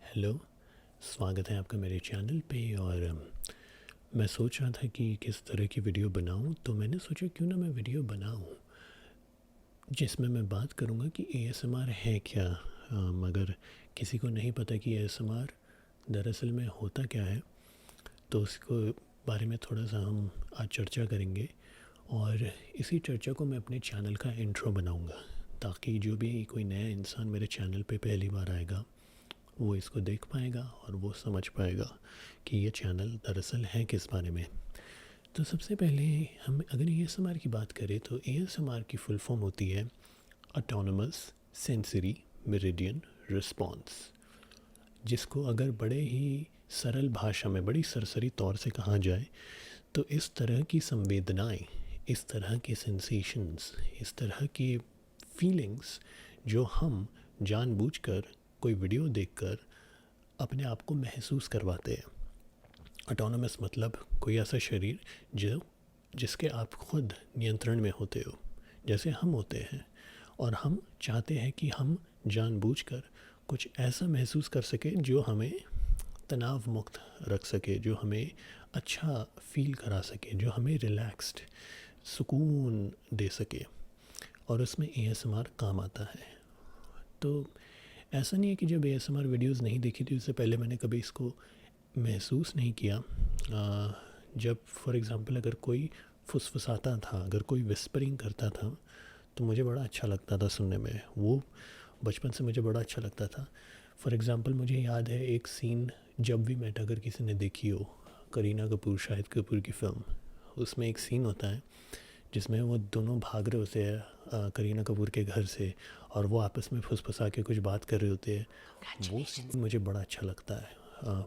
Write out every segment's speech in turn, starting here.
Hello, स्वागत है आपका मेरे चैनल पे। और मैं सोच रहा था कि किस तरह की वीडियो बनाऊं, तो मैंने सोचा क्यों ना मैं वीडियो बनाऊं जिसमें मैं बात करूंगा कि एएसएमआर है क्या। अगर किसी को नहीं पता कि एएसएमआर दरअसल में होता क्या है, तो उसको बारे में थोड़ा सा हम आज चर्चा करेंगे। और इसी चर्चा को मैं अपने चैनल का इंट्रो बनाऊंगा, ताकि जो भी कोई नया इंसान मेरे चैनल पे पहली बार आएगा वो इसको देख पाएगा और वो समझ पाएगा कि ये चैनल दरअसल है किस बारे में। तो सबसे पहले हम अगर एएसएमआर की बात करें तो एएसएमआर की फुल फॉर्म होती है ऑटोनोमस सेंसरी मेरिडियन रिस्पॉन्स, जिसको अगर बड़े ही सरल भाषा में बड़ी सरसरी तौर से कहा जाए तो इस तरह की संवेदनाएं, इस तरह के सेंसेशंस, इस तरह की फीलिंग्स जो हम जानबूझकर कोई वीडियो देखकर अपने आप को महसूस करवाते हैं। ऑटोनोमस मतलब कोई ऐसा शरीर जिसके आप खुद नियंत्रण में होते हो, जैसे हम होते हैं। और हम चाहते हैं कि हम जानबूझकर कुछ ऐसा महसूस कर सके जो हमें तनाव मुक्त रख सके, जो हमें अच्छा फील करा सके, जो हमें रिलैक्स्ड सुकून दे सके। और उसमें एएसएमआर काम आता है। तो ऐसा नहीं है कि जब एएसएमआर वीडियोस नहीं देखी थी उससे पहले मैंने कभी इसको महसूस नहीं किया। जब फॉर एग्ज़ाम्पल अगर कोई फुसफुसाता था, अगर कोई विस्परिंग करता था, तो मुझे बड़ा अच्छा लगता था सुनने में। वो बचपन से मुझे बड़ा अच्छा लगता था। फॉर एग्ज़ाम्पल मुझे याद है एक सीन, जब भी मेट, अगर किसी ने देखी हो, करीना कपूर, शाहिद कपूर की फ़िल्म, उसमें एक सीन होता है जिसमें वो दोनों भाग रहे होते हैं करीना कपूर के घर से, और वो आपस में फुसफुसा के कुछ बात कर रहे होते हैं। वो सीन मुझे बड़ा अच्छा लगता है।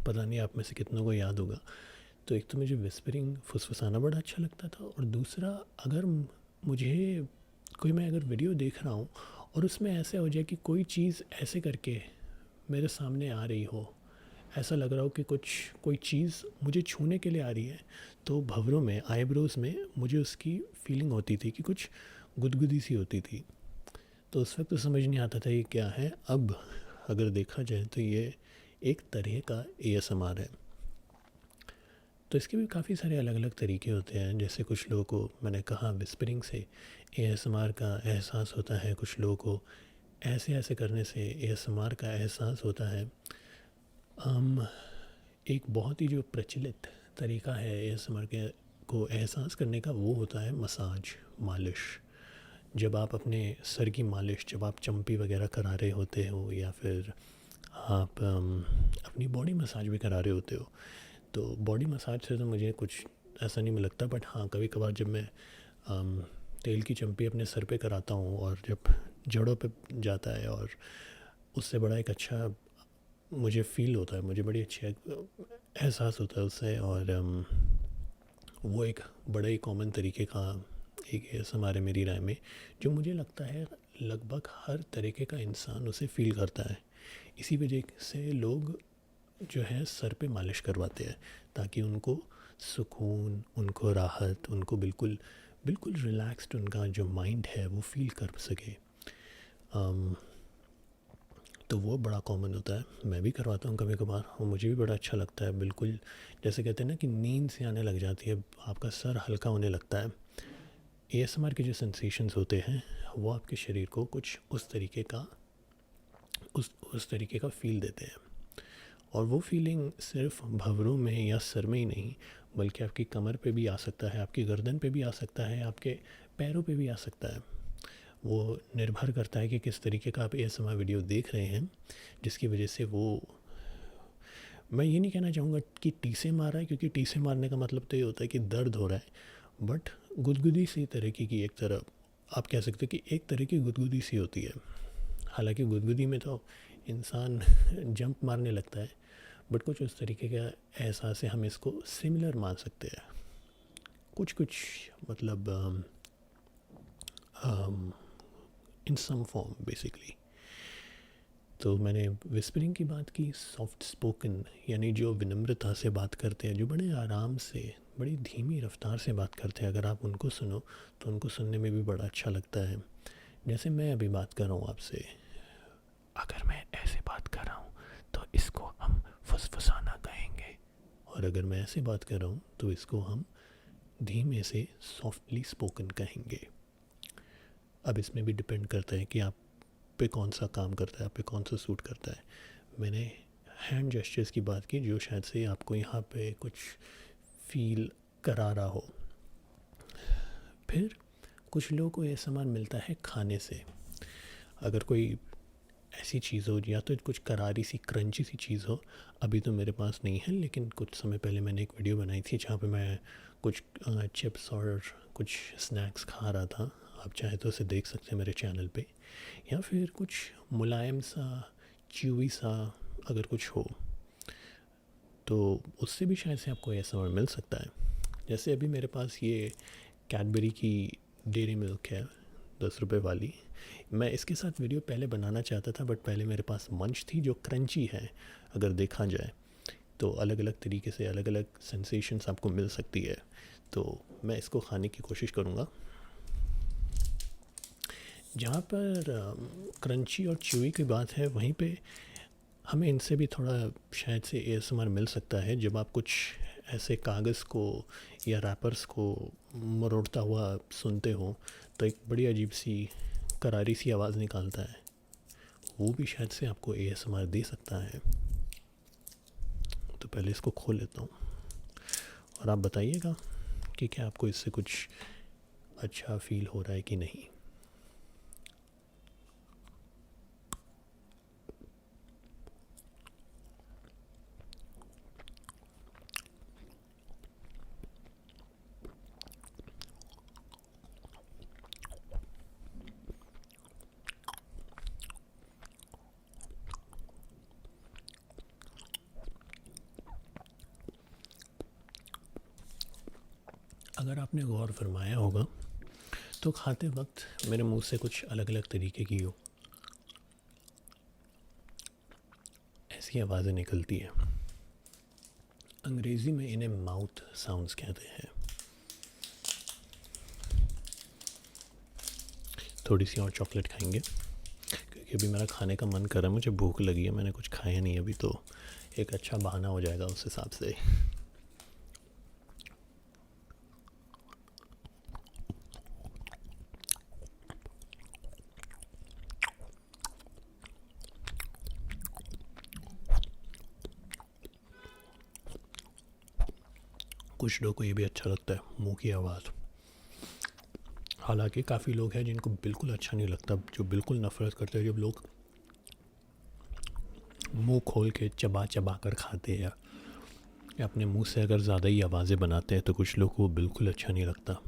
पता नहीं आप में से कितनों को याद होगा। तो एक तो मुझे विस्परिंग फुसफुसाना बड़ा अच्छा लगता था, और दूसरा अगर मुझे कोई, मैं अगर वीडियो देख रहा हूँ और उसमें ऐसे हो जाए कि कोई चीज़ ऐसे करके मेरे सामने आ रही हो, ऐसा लग रहा हो कि कुछ कोई चीज़ मुझे छूने के लिए आ रही है, तो भंवरों में, आईब्रोज़ में मुझे उसकी फीलिंग होती थी कि कुछ गुदगुदी सी होती थी। तो उस वक्त तो समझ नहीं आता था ये क्या है। अब अगर देखा जाए तो ये एक तरह का एएसएमआर है। तो इसके भी काफ़ी सारे अलग अलग तरीके होते हैं। जैसे कुछ लोगों को, मैंने कहा, विस्परिंग से एएसएमआर का एहसास होता है, कुछ लोगों को ऐसे ऐसे करने से एएसएमआर का एहसास होता है। एक बहुत ही जो प्रचलित तरीका है एएसएमआर के को एहसास करने का, वो होता है मसाज, मालिश। जब आप अपने सर की मालिश, जब आप चंपी वगैरह करा रहे होते हो, या फिर आप अपनी बॉडी मसाज भी करा रहे होते हो, तो बॉडी मसाज से तो मुझे कुछ ऐसा नहीं लगता। बट हाँ, कभी कभार जब मैं तेल की चंपी अपने सर पे कराता हूँ और जब जड़ों पे जाता है, और उससे बड़ा एक अच्छा मुझे फ़ील होता है, मुझे बड़ी अच्छी एहसास होता है उससे। और वो एक बड़ा ही कॉमन तरीके का एक हमारे, मेरी राय में, जो मुझे लगता है लगभग हर तरीके का इंसान उसे फ़ील करता है। इसी वजह से लोग जो है सर पे मालिश करवाते हैं, ताकि उनको सुकून, उनको राहत, उनको बिल्कुल बिल्कुल रिलैक्स्ड उनका जो माइंड है वो फील कर सके। तो वो बड़ा कॉमन होता है, मैं भी करवाता हूँ कभी कभार, और मुझे भी बड़ा अच्छा लगता है। बिल्कुल जैसे कहते हैं ना कि नींद से आने लग जाती है, आपका सर हल्का होने लगता है। एएसएमआर के जो सेंसेशंस होते हैं वो आपके शरीर को कुछ उस तरीके का उस तरीके का फ़ील देते हैं। और वो फीलिंग सिर्फ भंवरों में या सर में ही नहीं, बल्कि आपकी कमर पे भी आ सकता है, आपकी गर्दन पे भी आ सकता है, आपके पैरों पे भी आ सकता है। वो निर्भर करता है कि किस तरीके का आप एएसएमआर वीडियो देख रहे हैं, जिसकी वजह से वो, मैं ये नहीं कहना चाहूँगा कि टीसे मार रहा है, क्योंकि टीसे मारने का मतलब तो ये होता है कि दर्द हो रहा है। बट गुदगुदी सी तरीके की, एक तरह आप कह सकते हो कि एक तरह की गुदगुदी सी होती है। हालांकि गुदगुदी में तो इंसान जंप मारने लगता है, बट कुछ उस तरीके का एहसास है, हम इसको सिमिलर मान सकते हैं कुछ कुछ, मतलब इन सम फॉर्म बेसिकली। तो मैंने विस्परिंग की बात की, सॉफ्ट स्पोकन यानी जो विनम्रता से बात करते हैं, जो बड़े आराम से, बड़ी धीमी रफ्तार से बात करते हैं, अगर आप उनको सुनो तो उनको सुनने में भी बड़ा अच्छा लगता है। जैसे मैं अभी बात कर रहा हूँ आपसे, अगर मैं ऐसे बात कर रहा हूँ और अगर मैं ऐसे बात कर रहा हूँ तो इसको हम धीमे से सॉफ्टली स्पोकन कहेंगे। अब इसमें भी डिपेंड करता है कि आप पे कौन सा काम करता है, आप पे कौन सा सूट करता है। मैंने हैंड जेस्चर्स की बात की जो शायद से आपको यहाँ पे कुछ फील करा रहा हो। फिर कुछ लोगों को ये सामान मिलता है खाने से। अगर कोई ऐसी चीज़ हो या तो कुछ करारी सी क्रंची सी चीज़ हो, अभी तो मेरे पास नहीं है, लेकिन कुछ समय पहले मैंने एक वीडियो बनाई थी जहाँ पे मैं कुछ चिप्स और कुछ स्नैक्स खा रहा था। आप चाहे तो उसे देख सकते हैं मेरे चैनल पे। या फिर कुछ मुलायम सा च्यूवी सा अगर कुछ हो तो उससे भी शायद से आपको ऐसा मिल सकता है। जैसे अभी मेरे पास ये कैडबरी की डेयरी मिल्क है 10 रुपये वाली। मैं इसके साथ वीडियो पहले बनाना चाहता था, बट पहले मेरे पास मंच थी जो क्रंची है। अगर देखा जाए तो अलग अलग तरीके से अलग अलग सेंसेशंस आपको मिल सकती है, तो मैं इसको खाने की कोशिश करूँगा। जहाँ पर क्रंची और च्यूई की बात है, वहीं पे हमें इनसे भी थोड़ा शायद से एएसएमआर मिल सकता है। जब आप कुछ ऐसे कागज़ को या रैपर्स को मरोड़ता हुआ सुनते हो तो एक बड़ी अजीब सी करारी सी आवाज़ निकालता है, वो भी शायद से आपको एएसएमआर दे सकता है। तो पहले इसको खोल लेता हूँ और आप बताइएगा कि क्या आपको इससे कुछ अच्छा फील हो रहा है कि नहीं। अगर आपने गौर फरमाया होगा तो खाते वक्त मेरे मुंह से कुछ अलग अलग तरीके की ऐसी आवाज़ें निकलती हैं। अंग्रेज़ी में इन्हें माउथ साउंड्स कहते हैं। थोड़ी सी और चॉकलेट खाएंगे क्योंकि अभी मेरा खाने का मन कर रहा है, मुझे भूख लगी है, मैंने कुछ खाया नहीं अभी, तो एक अच्छा बहाना हो जाएगा उस हिसाब से। कुछ लोगों को ये भी अच्छा लगता है मुंह की आवाज़। हालांकि काफ़ी लोग हैं जिनको बिल्कुल अच्छा नहीं लगता, जो बिल्कुल नफ़रत करते हैं जब लोग मुंह खोल के चबा चबा कर खाते हैं या अपने मुंह से अगर ज़्यादा ही आवाज़ें बनाते हैं, तो कुछ लोग को बिल्कुल अच्छा नहीं लगता।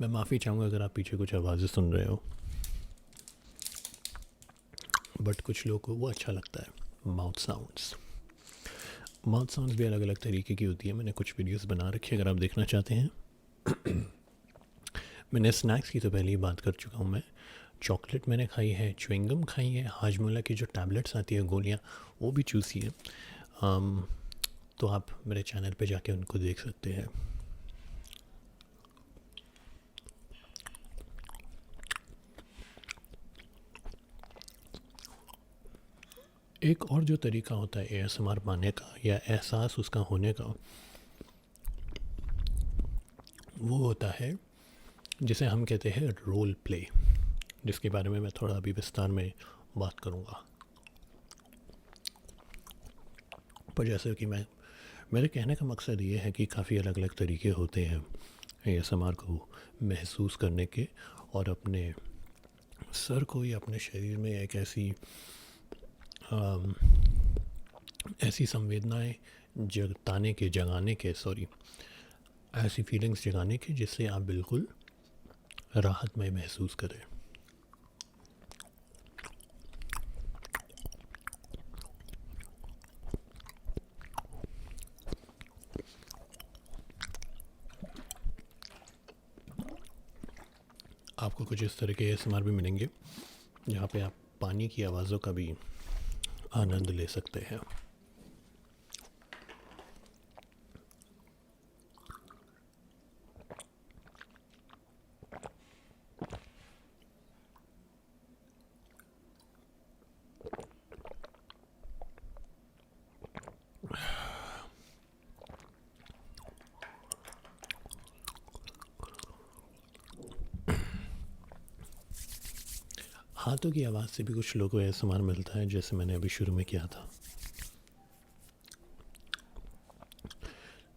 मैं माफ़ी चाहूँगा अगर आप पीछे कुछ आवाज़ें सुन रहे हो, बट कुछ लोगों को वो अच्छा लगता है। माउथ साउंड्स भी अलग अलग तरीके की होती है। मैंने कुछ वीडियोस बना रखी है अगर आप देखना चाहते हैं। मैंने स्नैक्स की तो पहले ही बात कर चुका हूँ। मैं चॉकलेट मैंने खाई है, च्युइंगम खाई है, हाजमोला की जो टैबलेट्स आती है गोलियाँ, वो भी चूसी है। तो आप मेरे चैनल पे जाके उनको देख सकते हैं। एक और जो तरीका होता है एएसएमआर पाने का या एहसास उसका होने का, वो होता है जिसे हम कहते हैं रोल प्ले, जिसके बारे में मैं थोड़ा अभी विस्तार में बात करूँगा। पर जैसे कि मेरे कहने का मकसद ये है कि काफ़ी अलग अलग तरीके होते हैं एएसएमआर को महसूस करने के, और अपने सर को या अपने शरीर में एक ऐसी संवेदनाएं ऐसी फीलिंग्स जगाने के जिससे आप बिल्कुल राहतमय महसूस करें। आपको कुछ इस तरह के एएसएमआर भी मिलेंगे जहाँ पे आप पानी की आवाज़ों का भी आनंद ले सकते हैं। हाथों की आवाज़ से भी कुछ लोगों को ASMR मिलता है, जैसे मैंने अभी शुरू में किया था।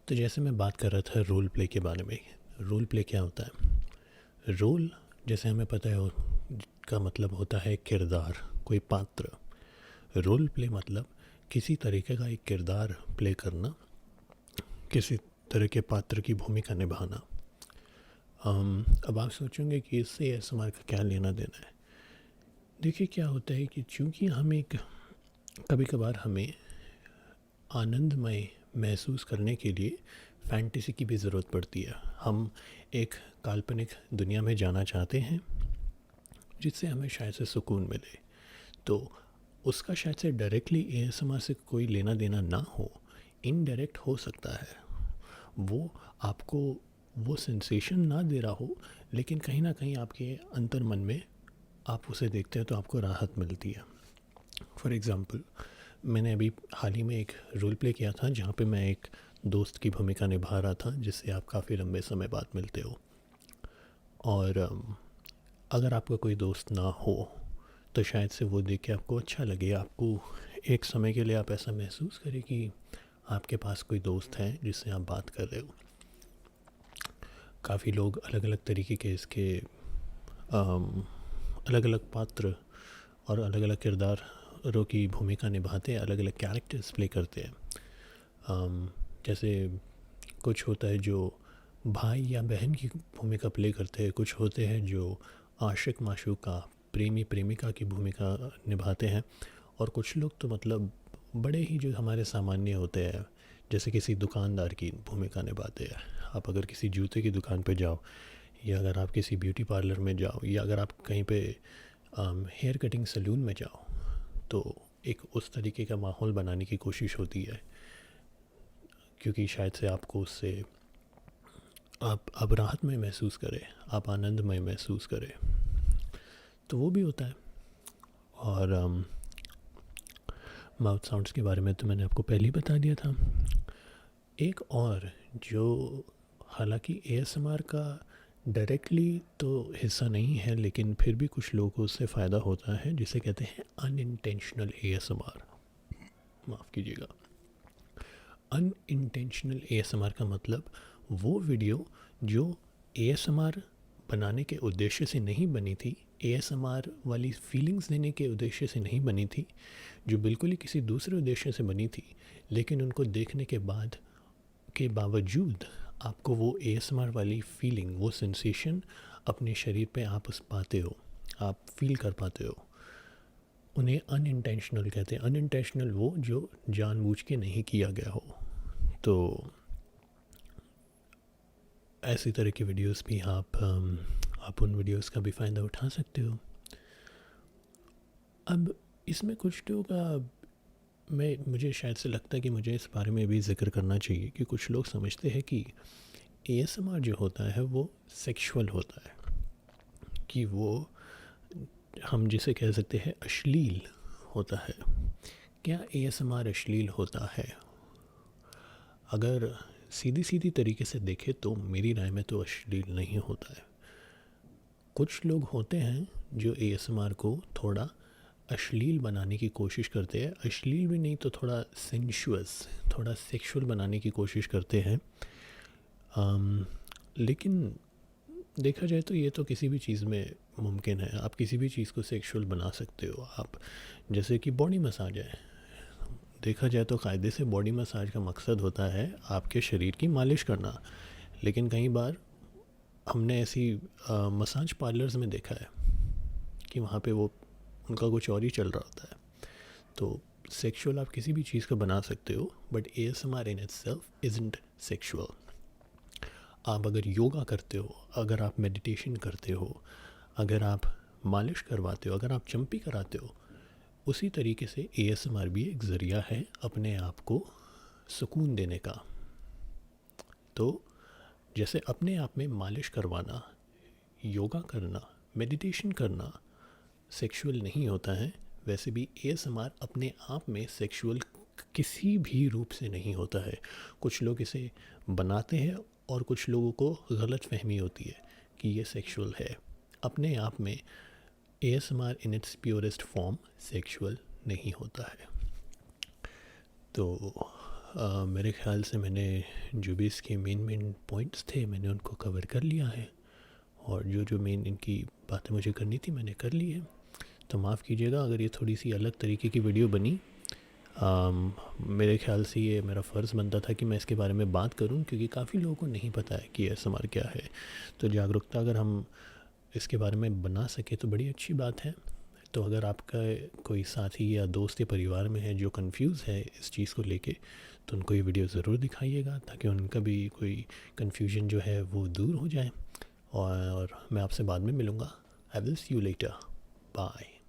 तो जैसे मैं बात कर रहा था रोल प्ले के बारे में। रोल प्ले क्या होता है? रोल, जैसे हमें पता है, का मतलब होता है किरदार, कोई पात्र। रोल प्ले मतलब किसी तरीके का एक किरदार प्ले करना, किसी तरह के पात्र की भूमिका निभाना। अब आप सोचेंगे कि इससे ASMR का क्या लेना देना है। देखिए क्या होता है कि चूँकि हम एक, कभी कभार हमें आनंदमय महसूस करने के लिए फैंटेसी की भी ज़रूरत पड़ती है। हम एक काल्पनिक दुनिया में जाना चाहते हैं जिससे हमें शायद से सुकून मिले। तो उसका शायद से डायरेक्टली ASMR से कोई लेना देना ना हो, इनडायरेक्ट हो सकता है। वो आपको वो सेंसेशन ना दे रहा हो, लेकिन कहीं ना कहीं आपके अंतर मन में आप उसे देखते हैं तो आपको राहत मिलती है। फॉर एग्ज़ाम्पल, मैंने अभी हाल ही में एक रोल प्ले किया था जहाँ पे मैं एक दोस्त की भूमिका निभा रहा था जिससे आप काफ़ी लंबे समय बाद मिलते हो। और अगर आपका कोई दोस्त ना हो तो शायद से वो देख के आपको अच्छा लगे, आपको एक समय के लिए आप ऐसा महसूस करें कि आपके पास कोई दोस्त है जिससे आप बात कर रहे हो। काफ़ी लोग अलग अलग तरीके के इसके अलग अलग पात्र और अलग अलग किरदारों की भूमिका निभाते हैं, अलग अलग कैरेक्टर्स प्ले करते हैं। जैसे कुछ होता है जो भाई या बहन की भूमिका प्ले करते हैं, कुछ होते हैं जो आशिक माशूका, प्रेमी प्रेमिका की भूमिका निभाते हैं, और कुछ लोग तो मतलब बड़े ही जो हमारे सामान्य होते हैं, जैसे किसी दुकानदार की भूमिका निभाते हैं। आप अगर किसी जूते की दुकान पर जाओ, या अगर आप किसी ब्यूटी पार्लर में जाओ, या अगर आप कहीं पे हेयर कटिंग सैलून में जाओ, तो एक उस तरीके का माहौल बनाने की कोशिश होती है, क्योंकि शायद से आपको उससे आप राहत में महसूस करें, आप आनंदमय महसूस करें। तो वो भी होता है। और माउथ साउंड्स के बारे में तो मैंने आपको पहले ही बता दिया था। एक और जो हालांकि ASMR का डायरेक्टली तो हिस्सा नहीं है, लेकिन फिर भी कुछ लोगों को उससे फ़ायदा होता है, जिसे कहते हैं अनइंटेंशनल ASMR। माफ़ कीजिएगा, अनइंटेंशनल ASMR का मतलब वो वीडियो जो ASMR बनाने के उद्देश्य से नहीं बनी थी, ASMR वाली फीलिंग्स देने के उद्देश्य से नहीं बनी थी, जो बिल्कुल ही किसी दूसरे उद्देश्य से बनी थी, लेकिन उनको देखने के बावजूद आपको वो ASMR वाली फीलिंग, वो सेंसेशन अपने शरीर पे आप उस पाते हो, आप फील कर पाते हो। उन्हें अनइंटेंशनल कहते हैं। अनइंटेंशनल वो जो जानबूझ के नहीं किया गया हो। तो ऐसी तरह की वीडियोस भी आप उन वीडियोस का भी फ़ायदा उठा सकते हो। अब इसमें कुछ लोगों का मुझे शायद से लगता है कि मुझे इस बारे में भी ज़िक्र करना चाहिए कि कुछ लोग समझते हैं कि ASMR जो होता है वो सेक्सुअल होता है, कि वो हम जिसे कह सकते हैं अश्लील होता है। क्या ASMR अश्लील होता है? अगर सीधी सीधी तरीके से देखें तो मेरी राय में तो अश्लील नहीं होता है। कुछ लोग होते हैं जो ASMR को थोड़ा अश्लील बनाने की कोशिश करते हैं, अश्लील भी नहीं तो थोड़ा सेंशुअस, थोड़ा सेक्सुअल बनाने की कोशिश करते हैं। लेकिन देखा जाए तो ये तो किसी भी चीज़ में मुमकिन है। आप किसी भी चीज़ को सेक्सुअल बना सकते हो। आप जैसे कि बॉडी मसाज है, देखा जाए तो कायदे से बॉडी मसाज का मकसद होता है आपके शरीर की मालिश करना, लेकिन कई बार हमने ऐसी मसाज पार्लर्स में देखा है कि वहाँ पे वो उनका कुछ और ही चल रहा होता है। तो सेक्सुअल आप किसी भी चीज़ को बना सकते हो, but ASMR in itself isn't sexual. आप अगर योगा करते हो, अगर आप मेडिटेशन करते हो, अगर आप मालिश करवाते हो, अगर आप चंपी कराते हो, उसी तरीके से ASMR भी एक ज़रिया है अपने आप को सुकून देने का। तो जैसे अपने आप में मालिश करवाना, योगा करना, मेडिटेशन करना सेक्सुअल नहीं होता है, वैसे भी ASMR अपने आप में सेक्सुअल किसी भी रूप से नहीं होता है। कुछ लोग इसे बनाते हैं और कुछ लोगों को गलत फहमी होती है कि ये सेक्सुअल है। अपने आप में ASMR in its purest form sexual नहीं होता है। तो मेरे ख़्याल से मैंने जो भी इसके मेन पॉइंट्स थे मैंने उनको कवर कर लिया है, और जो मेन इनकी बातें मुझे करनी थी मैंने कर ली है। तो माफ़ कीजिएगा अगर ये थोड़ी सी अलग तरीके की वीडियो बनी। मेरे ख़्याल से ये मेरा फ़र्ज़ बनता था कि मैं इसके बारे में बात करूं, क्योंकि काफ़ी लोगों को नहीं पता है कि ASMR क्या है। तो जागरूकता अगर हम इसके बारे में बना सके तो बड़ी अच्छी बात है। तो अगर आपका कोई साथी या दोस्त या परिवार में है जो कंफ्यूज है इस चीज़ को लेके, तो उनको ये वीडियो ज़रूर दिखाइएगा ताकि उनका भी कोई कन्फ्यूजन जो है वो दूर हो जाए। और मैं आपसे बाद में मिलूँगा। I will see you later. Bye.